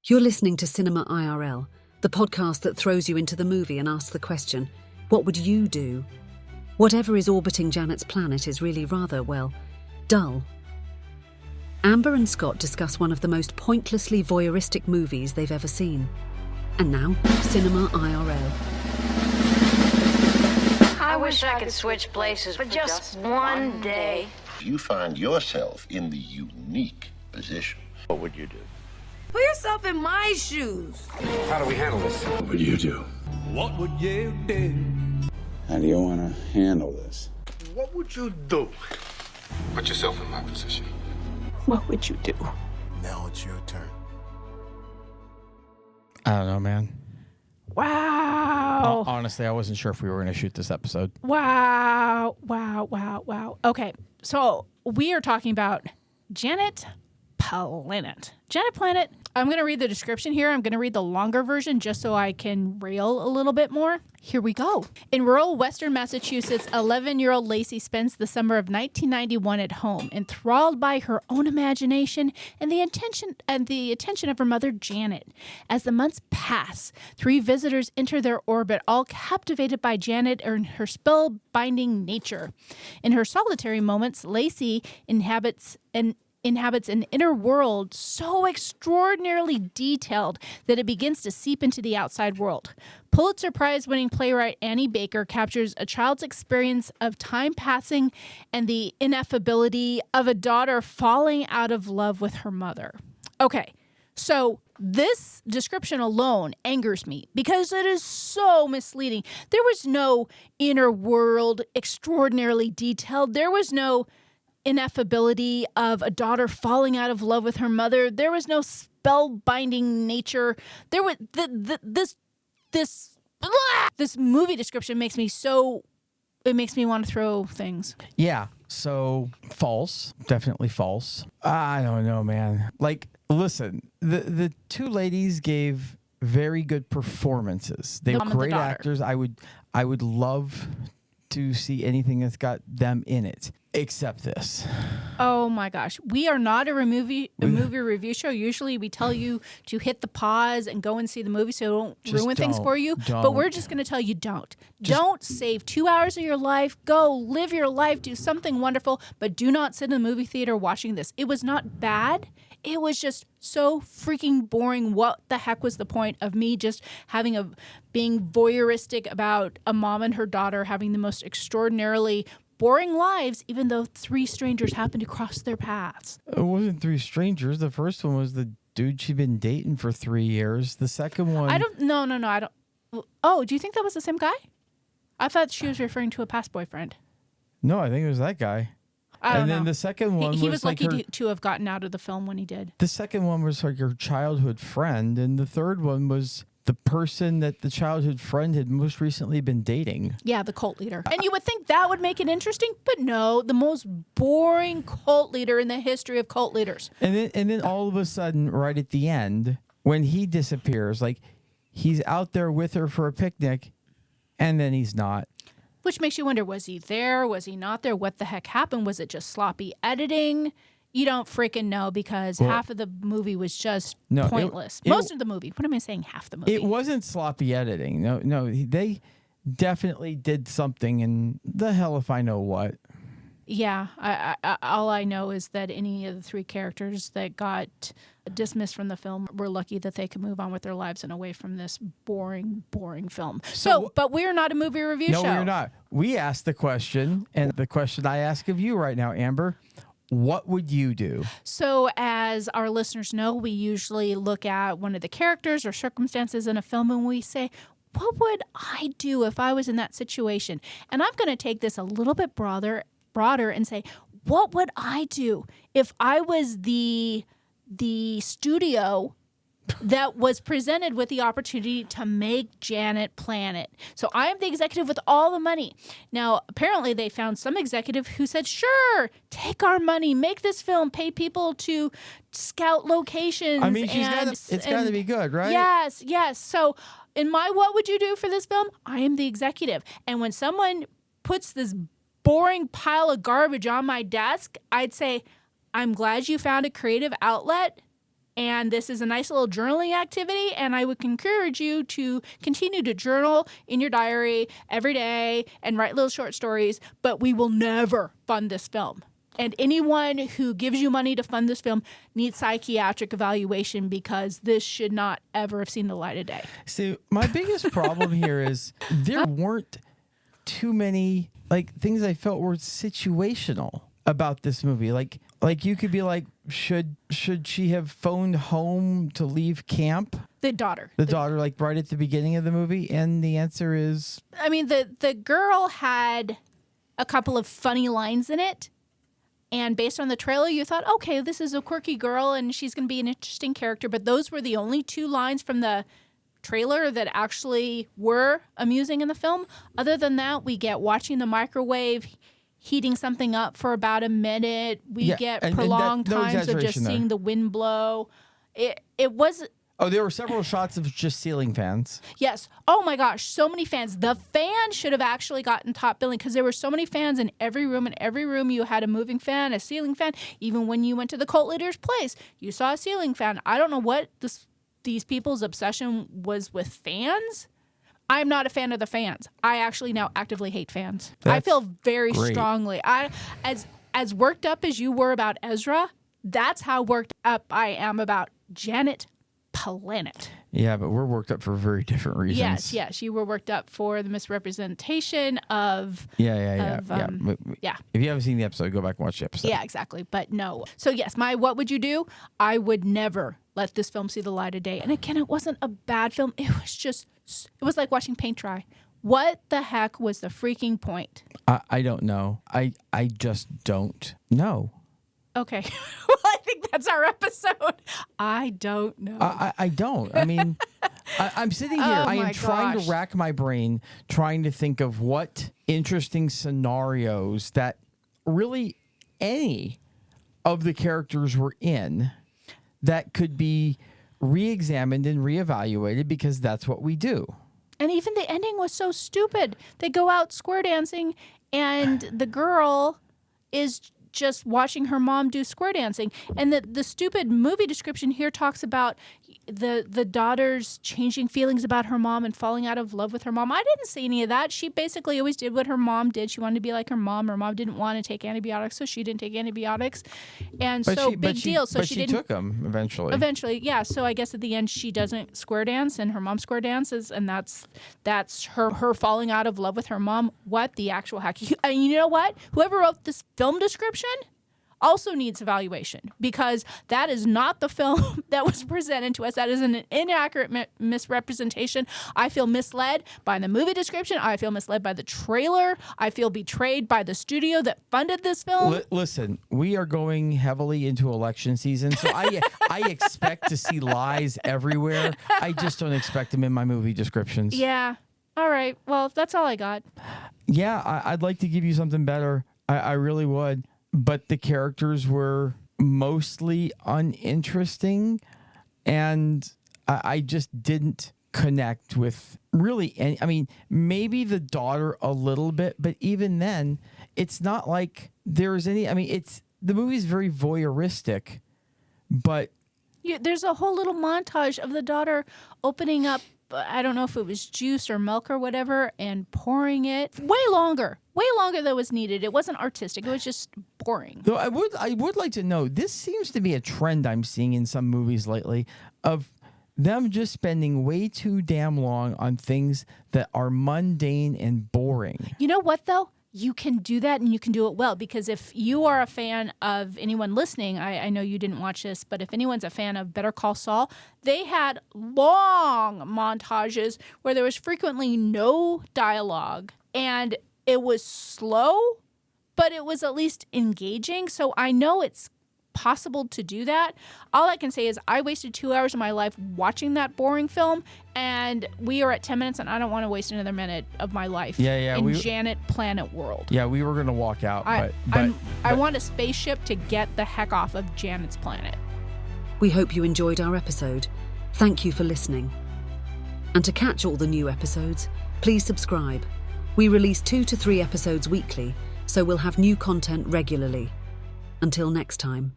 You're listening to Cinema IRL, the podcast that throws you into the movie and asks the question, what would you do? Whatever is orbiting Janet's planet is really rather, well, dull. Amber and Scott discuss one of the most pointlessly voyeuristic movies they've ever seen. And now, Cinema IRL. I wish I could switch places for just one day. You find yourself in the unique position. What would you do? Put yourself in my shoes. How do we handle this? What would you do? What would you do? How do you want to handle this? What would you do? Put yourself in my position. What would you do? Now it's your turn. I don't know, man. Wow. Honestly, I wasn't sure if we were going to shoot this episode. Wow. Okay, so we are talking about Janet Planet. Janet Planet. I'm going to read the description here. I'm going to read the longer version just so I can rail a little bit more. Here we go. In rural western Massachusetts, 11-year-old Lacey spends the summer of 1991 at home, enthralled by her own imagination and the attention of her mother, Janet. As the months pass, 3 visitors enter their orbit, all captivated by Janet and her spellbinding nature. In her solitary moments, Lacey inhabits an inner world so extraordinarily detailed that it begins to seep into the outside world. Pulitzer Prize-winning playwright Annie Baker captures a child's experience of time passing and the ineffability of a daughter falling out of love with her mother. Okay, so this description alone angers me because it is so misleading. There was no inner world extraordinarily detailed. There was no ineffability of a daughter falling out of love with her mother. There was no spellbinding nature. There was this movie description makes me want to throw things. Yeah, so false. Definitely false. I don't know, man. Like, listen, the 2 ladies gave very good performances. They were great actors. I would love to see anything that's got them in it. Except this. Oh my gosh. We are not a movie review show. Usually we tell you to hit the pause and go and see the movie so it won't ruin things for you. But we're just going to tell you don't. Don't save 2 hours of your life. Go live your life. Do something wonderful. But do not sit in the movie theater watching this. It was not bad. It was just so freaking boring. What the heck was the point of me just being voyeuristic about a mom and her daughter having the most extraordinarily boring lives, even though 3 strangers happened to cross their paths? It wasn't 3 strangers. The first one was the dude she'd been dating for 3 years. The second one... No, I don't... Oh, do you think that was the same guy? I thought she was referring to a past boyfriend. No, I think it was that guy. I don't know. Then the second one he was lucky like to have gotten out of the film when he did. The second one was like her childhood friend, and the third one was the person that the childhood friend had most recently been dating. Yeah, the cult leader. And you would think that would make it interesting, but no, the most boring cult leader in the history of cult leaders. And then all of a sudden, right at the end, when he disappears, like he's out there with her for a picnic, and then he's not. Which makes you wonder, was he there? Was he not there? What the heck happened? Was it just sloppy editing? You don't freaking know because half of the movie was just pointless. Most of the movie. What am I saying? Half the movie. It wasn't sloppy editing. No, they definitely did something, and the hell if I know what. Yeah, all I know is that any of the 3 characters that got dismissed from the film were lucky that they could move on with their lives and away from this boring film. But we're not a movie review show. No, we're not. We asked the question, and the question I ask of you right now, Amber, what would you do? So as our listeners know, we usually look at one of the characters or circumstances in a film and we say, what would I do if I was in that situation? And I'm going to take this a little bit broader and say, what would I do if I was the studio that was presented with the opportunity to make Janet Planet? So I am the executive with all the money. Now, apparently they found some executive who said, sure, take our money, make this film, pay people to scout locations. I mean, it's got to be good, right? Yes. So in my what would you do for this film? I am the executive. And when someone puts this boring pile of garbage on my desk, I'd say, I'm glad you found a creative outlet, And this is a nice little journaling activity, and I would encourage you to continue to journal in your diary every day and write little short stories, but we will never fund this film. And anyone who gives you money to fund this film needs psychiatric evaluation because this should not ever have seen the light of day. See, my biggest problem here is there weren't too many things I felt were situational about this movie. Like you could be like, should she have phoned home to leave camp? The daughter, right at the beginning of the movie, and the answer is, I mean, the girl had a couple of funny lines in it. And based on the trailer, you thought, okay, this is a quirky girl and she's going to be an interesting character. But those were the only 2 lines from the trailer that actually were amusing in the film. Other than that, we get watching the microwave, heating something up for about a minute. We get prolonged times of just seeing the wind blow. It was... Oh, there were several shots of just ceiling fans. Yes. Oh my gosh, so many fans. The fan should have actually gotten top billing because there were so many fans in every room. In every room, you had a moving fan, a ceiling fan. Even when you went to the cult leader's place, you saw a ceiling fan. I don't know what these people's obsession was with fans. I'm not a fan of the fans. I actually now actively hate fans. I feel very strongly. As worked up as you were about Ezra, that's how worked up I am about Janet Planet. Yeah, but we're worked up for very different reasons. Yes. You were worked up for the misrepresentation of... Yeah. If you haven't seen the episode, go back and watch the episode. Yeah, exactly. But no. So yes, my what would you do? I would never let this film see the light of day. And again, it wasn't a bad film. It was like watching paint dry. What the heck was the freaking point? I don't know. I just don't know. Okay. Well, I think that's our episode. I don't know. I don't. I mean, I'm sitting here. I am trying to rack my brain, trying to think of what interesting scenarios that really any of the characters were in that could be re-examined and reevaluated, because that's what we do. And even the ending was so stupid. They go out square dancing, and the girl is just watching her mom do square dancing. And the stupid movie description here talks about the daughter's changing feelings about her mom and falling out of love with her mom. I didn't see any of that. She basically always did what her mom did. She wanted to be like her mom. Her mom didn't want to take antibiotics, so she didn't take antibiotics. And big deal. So she didn't. Took them eventually. Eventually, yeah. So I guess at the end she doesn't square dance, and her mom square dances, and that's her falling out of love with her mom. What the actual heck? And you know what? Whoever wrote this film description also needs evaluation, because that is not the film that was presented to us. That is an inaccurate misrepresentation. I feel misled by the movie description. I feel misled by the trailer. I feel betrayed by the studio that funded this film. Listen, we are going heavily into election season, so I expect to see lies everywhere. I just don't expect them in my movie descriptions. Yeah. All right. Well, that's all I got. Yeah, I'd like to give you something better. I really would. But the characters were mostly uninteresting, and I just didn't connect with really any. I mean, maybe the daughter a little bit, but even then, it's not like there's any. I mean, the movie's very voyeuristic, but there's a whole little montage of the daughter opening up, I don't know if it was juice or milk or whatever, and pouring it. Way longer than was needed. It wasn't artistic. It was just boring. Though I would like to know, this seems to be a trend I'm seeing in some movies lately of them just spending way too damn long on things that are mundane and boring. You know what, though? You can do that, and you can do it well, because if you are a fan of anyone listening, I know you didn't watch this, but if anyone's a fan of Better Call Saul, they had long montages where there was frequently no dialogue, and it was slow, but it was at least engaging. So I know it's possible to do that. All I can say is I wasted 2 hours of my life watching that boring film, and we are at 10 minutes, and I don't want to waste another minute of my life in Janet Planet World. Yeah, we were going to walk out, I want a spaceship to get the heck off of Janet's planet. We hope you enjoyed our episode. Thank you for listening. And to catch all the new episodes, please subscribe. We release 2 to 3 episodes weekly, so we'll have new content regularly. Until next time.